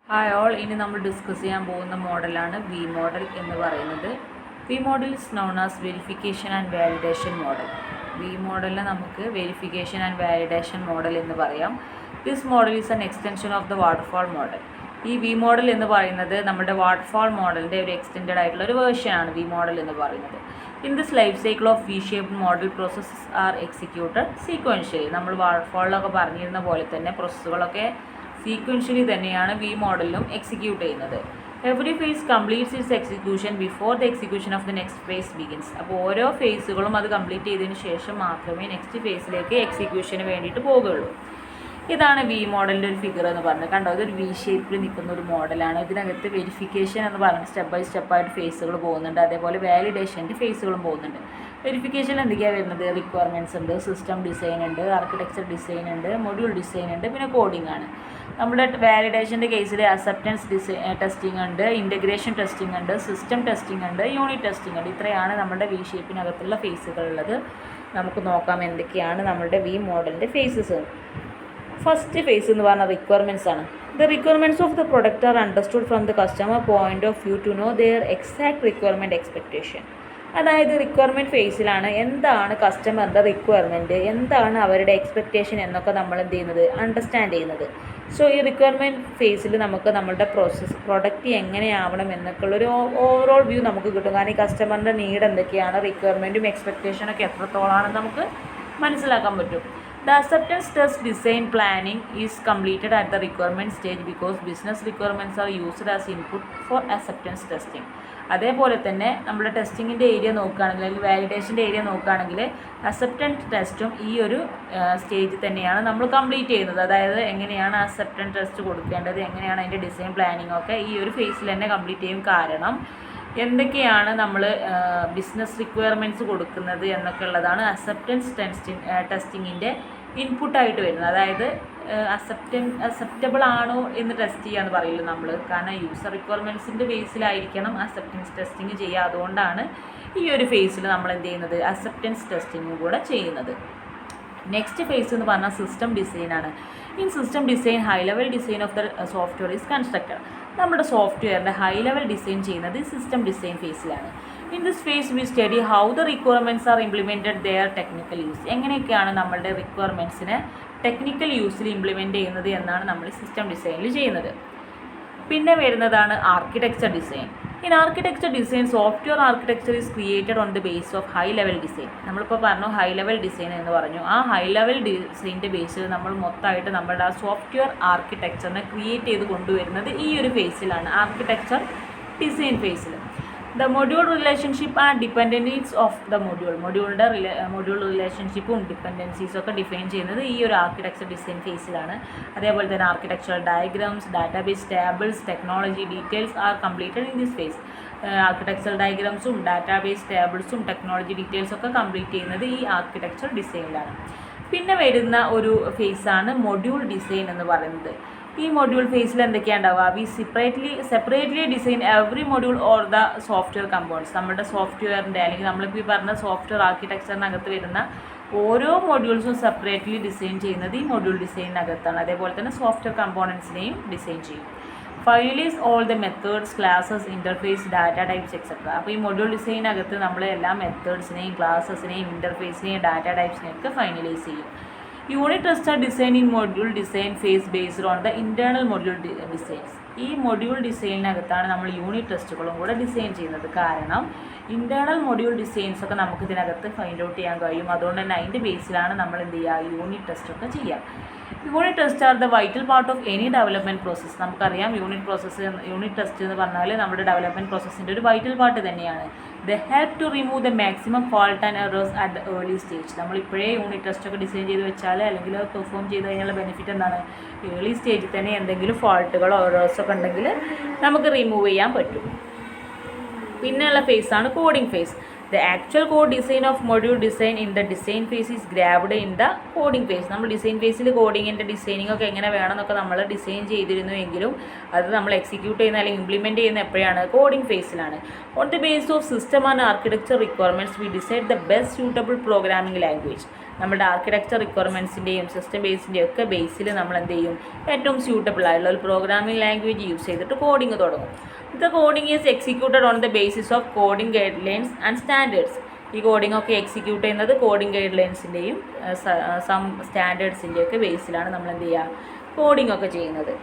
Hi all, ഇനി നമ്മൾ discuss ചെയ്യാൻ പോകുന്ന മോഡലാണ് വി മോഡൽ എന്ന് പറയുന്നത്. V model is known as verification and validation model. V മോഡലിനെ നമുക്ക് വെരിഫിക്കേഷൻ ആൻഡ് വാലിഡേഷൻ മോഡൽ എന്ന് പറയാം. This model is an extension of the waterfall model. ഈ വി മോഡൽ എന്ന് പറയുന്നത് നമ്മുടെ വാട്ടർഫാൾ മോഡലിൻ്റെ ഒരു എക്സ്റ്റെൻഡ് ആയിട്ടുള്ള ഒരു വേർഷനാണ് വി മോഡൽ എന്ന് പറയുന്നത്. In this life cycle of V shaped model processes are executed sequentially. നമ്മൾ വാട്ടർഫാളിലൊക്കെ പറഞ്ഞിരുന്ന പോലെ തന്നെ പ്രോസസ്സുകളൊക്കെ സീക്വൻഷ്യലി തന്നെയാണ് വി മോഡലിലും എക്സിക്യൂട്ട് ചെയ്യുന്നത്. Every phase completes its execution before the execution of the next phase begins. അപ്പോൾ ഓരോ ഫേസുകളും അത് കംപ്ലീറ്റ് ചെയ്തതിന് ശേഷം മാത്രമേ നെക്സ്റ്റ് ഫേസിലേക്ക് എക്സിക്യൂഷന് വേണ്ടിയിട്ട് പോകുകയുള്ളൂ. ഇതാണ് വി മോഡലിൻ്റെ ഒരു ഫിഗർ എന്ന് പറഞ്ഞത്. കണ്ടോ, ഇതൊരു വി ഷേപ്പിൽ നിൽക്കുന്ന ഒരു മോഡലാണ്. ഇതിനകത്ത് വെരിഫിക്കേഷൻ എന്ന് പറഞ്ഞിട്ട് സ്റ്റെപ്പ് ബൈ സ്റ്റെപ്പായിട്ട് ഫേസുകൾ പോകുന്നുണ്ട്, അതേപോലെ വാലിഡേഷൻ്റെ ഫേസുകളും പോകുന്നുണ്ട്. വെരിഫിക്കേഷൻ എന്തൊക്കെയാണ് വരുന്നത്? റിക്വയർമെൻറ്റ്സ് ഉണ്ട്, സിസ്റ്റം ഡിസൈൻ ഉണ്ട്, ആർക്കിടെക്ചർ ഡിസൈൻ ഉണ്ട്, മൊഡ്യൂൾ ഡിസൈൻ ഉണ്ട്, പിന്നെ കോഡിംഗ് ആണ്. നമ്മുടെ വാലിഡേഷൻ്റെ കേസിൽ അക്സെപ്റ്റൻസ് ടെസ്റ്റിംഗ് ഉണ്ട്, ഇൻ്റഗ്രേഷൻ ടെസ്റ്റിംഗ് ഉണ്ട്, സിസ്റ്റം ടെസ്റ്റിംഗ് ഉണ്ട്, യൂണിറ്റ് ടെസ്റ്റിംഗ് ഉണ്ട്. ഇത്രയാണ് നമ്മുടെ വി ഷേപ്പിനകത്തുള്ള ഫേസുകളുള്ളത്. നമുക്ക് നോക്കാം എന്തൊക്കെയാണ് നമ്മുടെ വി മോഡലിൻ്റെ ഫേസസ്. ഫസ്റ്റ് ഫേസ് എന്ന് പറഞ്ഞാൽ റിക്വയർമെൻറ്റ്സ് ആണ്. The requirements of the product are understood from the customer point of view to know their exact requirement expectation. അതായത് റിക്വയർമെൻറ്റ് ഫേസിലാണ് എന്താണ് കസ്റ്റമറിൻ്റെ റിക്വയർമെൻറ്റ്, എന്താണ് അവരുടെ എക്സ്പെക്റ്റേഷൻ എന്നൊക്കെ നമ്മൾ എന്ത് ചെയ്യുന്നത്, അണ്ടർസ്റ്റാൻഡ് ചെയ്യുന്നത്. സോ ഈ റിക്വയർമെൻറ്റ് ഫേസിൽ നമുക്ക് നമ്മളുടെ പ്രൊഡക്റ്റ് എങ്ങനെയാവണം എന്നൊക്കെയുള്ളൊരു ഓവറോൾ വ്യൂ നമുക്ക് കിട്ടും. കാരണം ഈ കസ്റ്റമറിൻ്റെ നീഡ് എന്തൊക്കെയാണ്, റിക്വയർമെൻറ്റും എക്സ്പെക്റ്റേഷനൊക്കെ എത്രത്തോളാണെന്ന് നമുക്ക് മനസ്സിലാക്കാൻ പറ്റും. The acceptance test design planning is completed at the requirement stage because business requirements are used as input for acceptance testing. അതേപോലെ തന്നെ നമ്മുടെ ടെസ്റ്റിങ്ങിൻ്റെ ഏരിയ നോക്കുകയാണെങ്കിൽ, അല്ലെങ്കിൽ വാലിഡേഷൻ്റെ ഏരിയ നോക്കുകയാണെങ്കിൽ അക്സെപ്റ്റൻസ് ടെസ്റ്റും ഈ ഒരു സ്റ്റേജിൽ തന്നെയാണ് നമ്മൾ കംപ്ലീറ്റ് ചെയ്യുന്നത്. അതായത് എങ്ങനെയാണ് അക്സെപ്റ്റൻസ് ടെസ്റ്റ് കൊടുക്കേണ്ടത്, എങ്ങനെയാണ് അതിൻ്റെ ഡിസൈൻ പ്ലാനിങ് ഒക്കെ ഈ ഒരു ഫേസിൽ തന്നെ കംപ്ലീറ്റ് ചെയ്യും. കാരണം എന്തൊക്കെയാണ് നമ്മൾ ബിസിനസ് റിക്വയർമെൻറ്റ്സ് കൊടുക്കുന്നത് എന്നൊക്കെ ഉള്ളതാണ് അക്സെപ്റ്റൻസ് ടെസ്റ്റിങ്ങിൻ്റെ ഇൻപുട്ടായിട്ട് വരുന്നത്. അതായത് അക്സെപ്റ്റബിൾ ആണോ എന്ന് ടെസ്റ്റ് ചെയ്യാന്ന് പറയില്ല നമ്മൾ. കാരണം യൂസർ റിക്വയർമെൻറ്റ്സിൻ്റെ ബേസിലായിരിക്കണം അക്സെപ്റ്റൻസ് ടെസ്റ്റിങ് ചെയ്യുക. അതുകൊണ്ടാണ് ഈ ഒരു ഫേസിൽ നമ്മൾ എന്ത് ചെയ്യുന്നത്, അക്സെപ്റ്റൻസ് ടെസ്റ്റിങ്ങും കൂടെ ചെയ്യുന്നത്. നെക്സ്റ്റ് ഫേസ് എന്ന് പറഞ്ഞാൽ സിസ്റ്റം ഡിസൈനാണ്. In system design high level design of the software is constructed. നമ്മുടെ സോഫ്റ്റ്വെയറിൻ്റെ ഹൈ ലെവൽ ഡിസൈൻ ചെയ്യുന്നത് സിസ്റ്റം ഡിസൈൻ ഫേസിലാണ്. In this phase we study how the requirements are implemented their technical use. എങ്ങനെയൊക്കെയാണ് നമ്മളുടെ റിക്വയർമെൻറ്റ്സിനെ technical യൂസിൽ implement ചെയ്യുന്നത് എന്നാണ് നമ്മൾ system ഡിസൈനിൽ ചെയ്യുന്നത്. പിന്നെ വരുന്നതാണ് architecture design. In architecture design software architecture is created on the base of high level design. നമ്മളിപ്പോൾ പറഞ്ഞു ഹൈ ലെവൽ ഡിസൈൻ എന്ന് പറഞ്ഞു. ആ ഹൈ ലെവൽ ഡിസൈൻ്റെ ബേസിൽ നമ്മൾ മൊത്തമായിട്ട് നമ്മുടെ ആ സോഫ്റ്റ്വെയർ ആർക്കിടെക്ചറിനെ ക്രിയേറ്റ് ചെയ്ത് കൊണ്ടുവരുന്നത് ഈ ഒരു ഫേസിലാണ്, ആർക്കിടെക്ചർ ഡിസൈൻ ഫേസിൽ. The module relationship and dependencies of the module റിലേഷൻഷിപ്പും ഡിപ്പെൻഡൻസീസും ഒക്കെ ഡിഫൈൻ ചെയ്യുന്നത് ഈ ഒരു ആർക്കിടെക്ചർ ഡിസൈൻ ഫേസിലാണ്. അതേപോലെ തന്നെ architectural diagrams, database tables, technology details are completed in this phase. Architectural ഡയഗ്രാംസും ഡാറ്റാബേസ് ടേബിൾസും ടെക്നോളജി ഡീറ്റെയിൽസും ഒക്കെ കംപ്ലീറ്റ് ചെയ്യുന്നത് ഈ ആർക്കിടെക്ചർ ഡിസൈനിലാണ്. പിന്നെ വരുന്ന ഒരു ഫേസാണ് മൊഡ്യൂൾ ഡിസൈൻ എന്ന് പറയുന്നത്. ഈ മൊഡ്യൂൾ ഫേസിൽ എന്തൊക്കെയാണ് ഉണ്ടാവുക? We separately design every module or the software components. നമ്മുടെ സോഫ്റ്റ്വെയറിൻ്റെ അല്ലെങ്കിൽ നമ്മളിപ്പോൾ ഈ പറഞ്ഞ സോഫ്റ്റ്വെയർ ആർക്കിടെക്ചറിനകത്ത് വരുന്ന ഓരോ മൊഡ്യൂൾസും സെപ്പറേറ്റ്ലി ഡിസൈൻ ചെയ്യുന്നത് ഈ മൊഡ്യൂൾ ഡിസൈനിനകത്താണ്. അതേപോലെ തന്നെ സോഫ്റ്റ്വെയർ കമ്പോണൻസിനെയും ഡിസൈൻ ചെയ്യും. Finalise all the methods, classes, interface, data types etcetera. അപ്പോൾ ഈ മൊഡ്യൂൾ ഡിസൈനകത്ത് നമ്മൾ എല്ലാ മെത്തേഡ്സിനെയും ക്ലാസസിനെയും ഇൻ്റർഫേസിനെയും ഡാറ്റ ടൈപ്സിനെയും ഒക്കെ ഫൈനലൈസ് ചെയ്യും. Unit test are design in module design phase based on the internal module designs. ഈ മൊഡ്യൂൾ ഡിസൈനിനകത്താണ് നമ്മൾ യൂണിറ്റ് ടെസ്റ്റുകളും കൂടെ ഡിസൈൻ ചെയ്യുന്നത്. കാരണം ഇൻറ്റേർണൽ മൊഡ്യൂൾ ഡിസൈൻസ് ഒക്കെ നമുക്ക് ഇതിനകത്ത് ഫൈൻഡ് ഔട്ട് ചെയ്യാൻ കഴിയും. അതുകൊണ്ട് തന്നെ അതിൻ്റെ ബേസിലാണ് നമ്മൾ എന്ത് ചെയ്യുക, യൂണിറ്റ് ടെസ്റ്റൊക്കെ ചെയ്യുക. Unit test are the vital part of any development process. നമുക്കറിയാം യൂണിറ്റ് ടെസ്റ്റ് എന്ന് പറഞ്ഞാൽ നമ്മുടെ ഡെവലപ്മെൻറ്റ് പ്രോസസ്സിൻ്റെ ഒരു വൈറ്റൽ പാർട്ട് തന്നെയാണ്. The help to remove the maximum fault and errors at the early stage. നമ്മളിപ്പോഴേ യൂണിറ്റ് ടെസ്റ്റൊക്കെ ഡിസൈൻ ചെയ്ത് വെച്ചാൽ അല്ലെങ്കിൽ പെർഫോം ചെയ്ത് കഴിഞ്ഞാൽ ബെനിഫിറ്റ് എന്താണ്, ഏർലി സ്റ്റേജിൽ തന്നെ എന്തെങ്കിലും ഫാൾട്ടുകളോ എറേഴ്സൊക്കെ ഉണ്ടെങ്കിൽ നമുക്ക് റിമൂവ് ചെയ്യാൻ പറ്റും. പിന്നെയുള്ള ഫേസാണ് coding phase. The actual code design of module design in the design phase is grabbed in the coding phase. നമ്മൾ ഡിസൈൻ ഫേസിൽ കോഡിങ്ങിൻ്റെ ഡിസൈനിങ് ഒക്കെ എങ്ങനെ വേണമെന്നൊക്കെ നമ്മൾ ഡിസൈൻ ചെയ്തിരുന്നു എങ്കിലും അത് നമ്മൾ എക്സിക്യൂട്ട് ചെയ്യുന്ന അല്ലെങ്കിൽ ഇംപ്ലിമെൻറ്റ് ചെയ്യുന്ന എപ്പോഴാണ്, കോഡിംഗ് ഫേസിലാണ്. On the base of system and architecture requirements we decide the best suitable programming language. നമ്മുടെ ആർക്കിടെക്ചർ റിക്വയർമെൻറ്റ്സിൻ്റെയും സിസ്റ്റം ബേസിൻ്റെയും ഒക്കെ ബേസിൽ നമ്മൾ എന്ത് ചെയ്യും, ഏറ്റവും സ്യൂട്ടബിൾ ആയിട്ടുള്ള ഒരു പ്രോഗ്രാമിംഗ് ലാംഗ്വേജ് യൂസ് ചെയ്തിട്ട് കോഡിങ് തുടങ്ങും. The coding is executed on the basis of coding guidelines and standards. ഈ കോഡിംഗ് ഒക്കെ എക്സിക്യൂട്ട് ചെയ്യുന്നത് കോഡിംഗ് ഗൈഡ് ലൈൻസിൻ്റെയും സം സ്റ്റാൻഡേർഡ്സിൻ്റെയും ഒക്കെ ബേസിലാണ് നമ്മൾ എന്ത് ചെയ്യുക, കോഡിംഗ് ഒക്കെ ചെയ്യുന്നത്.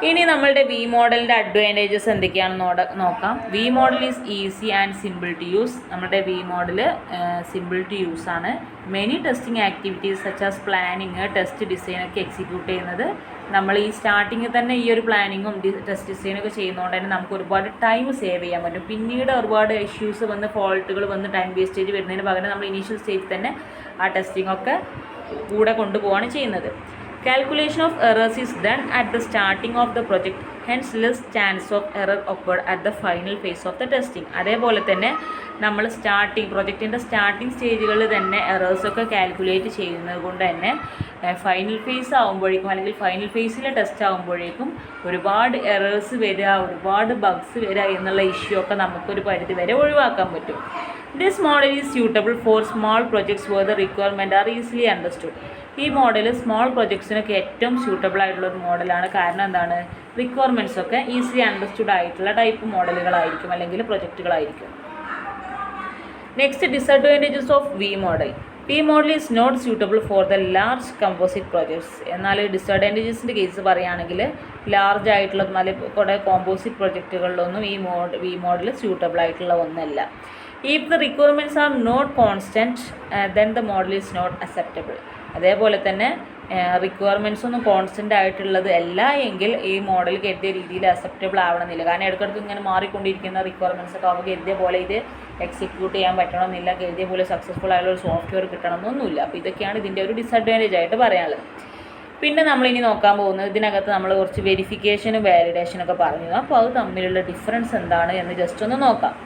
ഇനി നമ്മളുടെ വി മോഡലിൻ്റെ അഡ്വാൻറ്റേജസ് എന്തൊക്കെയാണെന്ന് നോക്കാം. V model is easy and simple to use. നമ്മുടെ V model simple to use ആണ്. Many testing activities such as planning, test ഡിസൈനൊക്കെ എക്സിക്യൂട്ട് ചെയ്യുന്നത് നമ്മൾ ഈ സ്റ്റാർട്ടിങ്ങിൽ തന്നെ ഈ ഒരു പ്ലാനിങ്ങും ടെസ്റ്റ് ഡിസൈനൊക്കെ ചെയ്യുന്നതുകൊണ്ട് തന്നെ നമുക്ക് ഒരുപാട് ടൈം സേവ് ചെയ്യാൻ പറ്റും. പിന്നീട് ഒരുപാട് ഇഷ്യൂസ് വന്ന് ഫോൾട്ടുകൾ വന്ന് ടൈം വേസ്റ്റേജ് വരുന്നതിന് പകരം നമ്മൾ ഇനീഷ്യൽ സ്റ്റേജിൽ തന്നെ ആ ടെസ്റ്റിംഗ് ഒക്കെ കൂടെ കൊണ്ടുപോവുകയാണ് ചെയ്യുന്നത്. Calculation of errors is done at the starting of the project, hence less chance of error occurred at the final phase of the testing. അതേപോലെ തന്നെ നമ്മൾ പ്രൊജക്റ്റിൻ്റെ സ്റ്റാർട്ടിങ് സ്റ്റേജുകളിൽ തന്നെ എറേഴ്സൊക്കെ കാൽക്കുലേറ്റ് ചെയ്യുന്നത് കൊണ്ട് തന്നെ ഫൈനൽ ഫേസ് ആകുമ്പോഴേക്കും അല്ലെങ്കിൽ ഫൈനൽ ഫേസിലെ ടെസ്റ്റ് ആകുമ്പോഴേക്കും ഒരുപാട് എറേഴ്സ് വരിക, ഒരുപാട് ബഗ്സ് വരിക എന്നുള്ള ഇഷ്യൂ ഒക്കെ നമുക്കൊരു പരിധി വരെ ഒഴിവാക്കാൻ പറ്റും. This model is suitable for small projects where the requirements are easily understood. ഈ മോഡൽ സ്മോൾ പ്രൊജക്ട്സിനൊക്കെ ഏറ്റവും സ്യൂട്ടബിൾ ആയിട്ടുള്ളൊരു മോഡലാണ്. കാരണം എന്താണ്, റിക്വയർമെൻറ്റ്സ് ഒക്കെ ഈസിലി അണ്ടർസ്റ്റുഡ് ആയിട്ടുള്ള ടൈപ്പ് മോഡലുകളായിരിക്കും അല്ലെങ്കിൽ പ്രൊജക്റ്റുകളായിരിക്കും. Next, disadvantages of V model. V model is not suitable for the large composite projects. എന്നാൽ ഡിസഡ്വാൻറ്റേജസിൻ്റെ കേസ് പറയുകയാണെങ്കിൽ ലാർജ് ആയിട്ടുള്ള കുറേ കോമ്പോസിറ്റ് പ്രൊജക്റ്റുകളിലൊന്നും വി മോഡൽ സ്യൂട്ടബിൾ ആയിട്ടുള്ള ഒന്നല്ല. If the requirements are not constant, then the model is not acceptable. അതേപോലെ തന്നെ റിക്വയർമെൻറ്റ്സ് ഒന്നും കോൺസ്റ്റൻ്റ് ആയിട്ടുള്ളത് അല്ല എങ്കിൽ ഈ മോഡൽ കരുതിയ രീതിയിൽ അക്സെപ്റ്റബിൾ ആവണമെന്നില്ല. കാരണം ഇടയ്ക്കിടയ്ക്ക് ഇങ്ങനെ മാറിക്കൊണ്ടിരിക്കുന്ന റിക്വയർമെൻറ്റ്സ് ഒക്കെ അവർക്ക് കരുതിയ പോലെ ഇത് എക്സിക്യൂട്ട് ചെയ്യാൻ പറ്റണമെന്നില്ല, കരുതിയ പോലെ സക്സസ്ഫുൾ ആയിട്ടുള്ള ഒരു സോഫ്റ്റ്വെയർ കിട്ടണമെന്നൊന്നുമില്ല. അപ്പോൾ ഇതൊക്കെയാണ് ഇതിൻ്റെ ഒരു ഡിസഡ്വാൻറ്റേജ് ആയിട്ട് പറയാനുള്ളത്. പിന്നെ നമ്മളിനി നോക്കാൻ പോകുന്നത്, ഇതിനകത്ത് നമ്മൾ കുറച്ച് വെരിഫിക്കേഷനും വാലിഡേഷനൊക്കെ പറഞ്ഞു. അപ്പോൾ അത് തമ്മിലുള്ള ഡിഫറൻസ് എന്താണ് എന്ന് ജസ്റ്റ് ഒന്ന് നോക്കാം.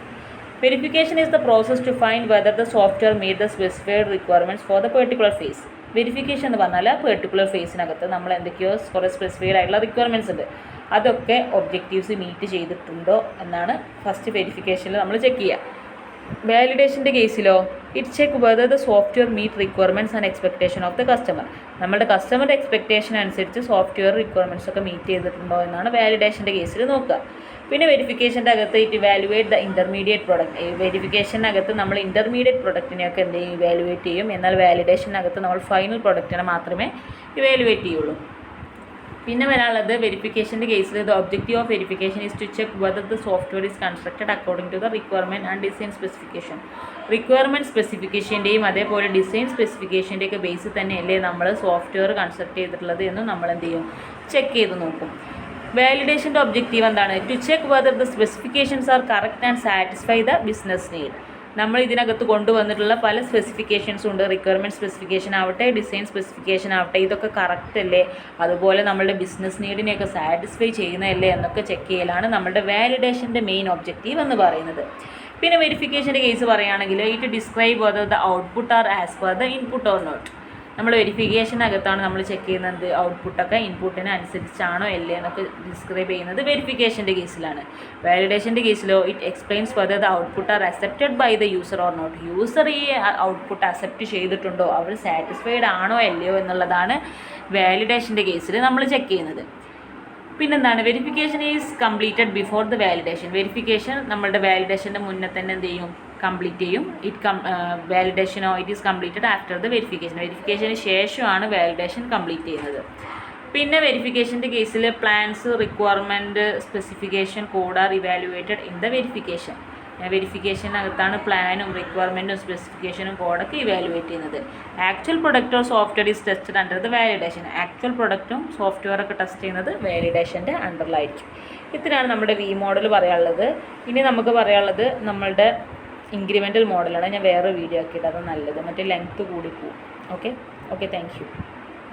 Verification is the process to find whether the software meet the specified requirements for the particular phase. Verification എന്ന് പറഞ്ഞാൽ പെർട്ടിക്കുലർ ഫേസിനകത്ത് നമ്മൾ എന്തൊക്കെയോ കുറേ സ്പെസിഫൈഡ് ആയിട്ടുള്ള റിക്വയർമെൻറ്റ്സ് ഉണ്ട്, അതൊക്കെ ഒബ്ജക്റ്റീവ്സ് മീറ്റ് ചെയ്തിട്ടുണ്ടോ എന്നാണ് ഫസ്റ്റ് വെരിഫിക്കേഷനിൽ നമ്മൾ ചെക്ക് ചെയ്യുക. വാലിഡേഷൻ്റെ കേസിലോ it check whether the software meet requirements and expectation of the customer. നമ്മുടെ കസ്റ്റമറുടെ എക്സ്പെക്ടേഷൻ അനുസരിച്ച് സോഫ്റ്റ്വെയർ റിക്വയർമെൻറ്റ്സ് ഒക്കെ മീറ്റ് ചെയ്തിട്ടുണ്ടോ എന്നാണ് വാലിഡേഷൻ്റെ കേസിൽ നോക്കുക. പിന്നെ വെരിഫിക്കേഷൻ്റെ അകത്ത് it evaluate the intermediate product. വെരിഫിക്കേഷനകത്ത് നമ്മൾ ഇൻ്റർമീഡിയറ്റ് പ്രൊഡക്റ്റിനെയൊക്കെ എന്ത് ചെയ്യും, ഇവാലുവേറ്റ് ചെയ്യും. എന്നാൽ വാലിഡേഷനകത്ത് നമ്മൾ ഫൈനൽ പ്രൊഡക്റ്റിനെ മാത്രമേ ഇവാലുവേറ്റ് ചെയ്യുള്ളൂ. പിന്നെ വരാനുള്ളത് വെരിഫിക്കേഷൻ്റെ കേസിൽ the objective of verification is to check whether the software is constructed according to the requirement and design specification. Requirement സ്പെസിഫിക്കേഷൻ്റെയും അതേപോലെ ഡിസൈൻ സ്പെസിഫിക്കേഷൻ്റെയൊക്കെ ബേസിൽ തന്നെയല്ലേ നമ്മൾ സോഫ്റ്റ്വെയർ കൺസ്ട്രക്ട് ചെയ്തിട്ടുള്ളത് എന്ന് നമ്മൾ എന്ത് ചെയ്യും, ചെക്ക് ചെയ്ത് നോക്കും. വാലിഡേഷൻ്റെ ഒബ്ജക്റ്റീവ് എന്താണ്, to check whether the specifications are correct and satisfy the business need. നമ്മൾ ഇതിനകത്ത് കൊണ്ടുവന്നിട്ടുള്ള പല സ്പെസിഫിക്കേഷൻസും ഉണ്ട്. റിക്വയർമെൻറ്റ് സ്പെസിഫിക്കേഷൻ ആവട്ടെ, ഡിസൈൻ സ്പെസിഫിക്കേഷൻ ആവട്ടെ, ഇതൊക്കെ കറക്റ്റ് അല്ലേ, അതുപോലെ നമ്മളുടെ ബിസിനസ് നീഡിനെയൊക്കെ സാറ്റിസ്ഫൈ ചെയ്യുന്നതല്ലേ എന്നൊക്കെ ചെക്ക് ചെയ്യലാണ് നമ്മളുടെ വാലിഡേഷൻ്റെ മെയിൻ ഒബ്ജക്റ്റീവ് എന്ന് പറയുന്നത്. പിന്നെ വെരിഫിക്കേഷൻ്റെ കേസ് പറയുകയാണെങ്കിൽ it describe whether the output are as per the input or not. നമ്മൾ വെരിഫിക്കേഷനകത്താണ് നമ്മൾ ചെക്ക് ചെയ്യുന്നത് ഔട്ട്പുട്ടൊക്കെ ഇൻപുട്ടിന് അനുസരിച്ചാണോ അല്ലേ എന്നൊക്കെ ഡിസ്ക്രൈബ് ചെയ്യുന്നത് വെരിഫിക്കേഷൻ്റെ കേസിലാണ്. വാലിഡേഷൻ്റെ കേസിലോ it explains whether the output are accepted by the user or not. User ഈ ഔട്ട്പുട്ട് അക്സെപ്റ്റ് ചെയ്തിട്ടുണ്ടോ, അവർ സാറ്റിസ്ഫൈഡ് ആണോ അല്ലയോ എന്നുള്ളതാണ് വാലിഡേഷൻ്റെ കേസിൽ നമ്മൾ ചെക്ക് ചെയ്യുന്നത്. പിന്നെന്താണ്, verification is completed before the validation. Verification നമ്മളുടെ വാലിഡേഷൻ്റെ മുന്നേ തന്നെ എന്ത് ചെയ്യും, കംപ്ലീറ്റ് ചെയ്യും. വാലിഡേഷനോ it is completed after the verification. വെരിഫിക്കേഷന് ശേഷമാണ് വാലിഡേഷൻ കംപ്ലീറ്റ് ചെയ്യുന്നത്. പിന്നെ വെരിഫിക്കേഷൻ്റെ കേസിൽ plans, requirement, specification, code are evaluated in the verification. വെരിഫിക്കേഷനകത്താണ് പ്ലാനും റിക്വയർമെൻറ്റും സ്പെസിഫിക്കേഷനും കോഡൊക്കെ ഇവാലുവേറ്റ് ചെയ്യുന്നത്. Actual product or software is tested under the validation. Actual പ്രൊഡക്റ്റും സോഫ്റ്റ്വെയറൊക്കെ ടെസ്റ്റ് ചെയ്യുന്നത് വാലിഡേഷൻ്റെ അണ്ടറിലായിരിക്കും. ഇത്രയാണ് നമ്മുടെ വി മോഡൽ പറയാനുള്ളത്. ഇനി നമുക്ക് പറയാനുള്ളത് നമ്മളുടെ ഇൻക്രിമെൻ്റൽ മോഡലാണ്. ഞാൻ വേറെ വീഡിയോ ആക്കിയിട്ട് അത് നല്ലത്, മറ്റേ ലെങ്ത്ത് കൂടി പോകും. Okay thank you.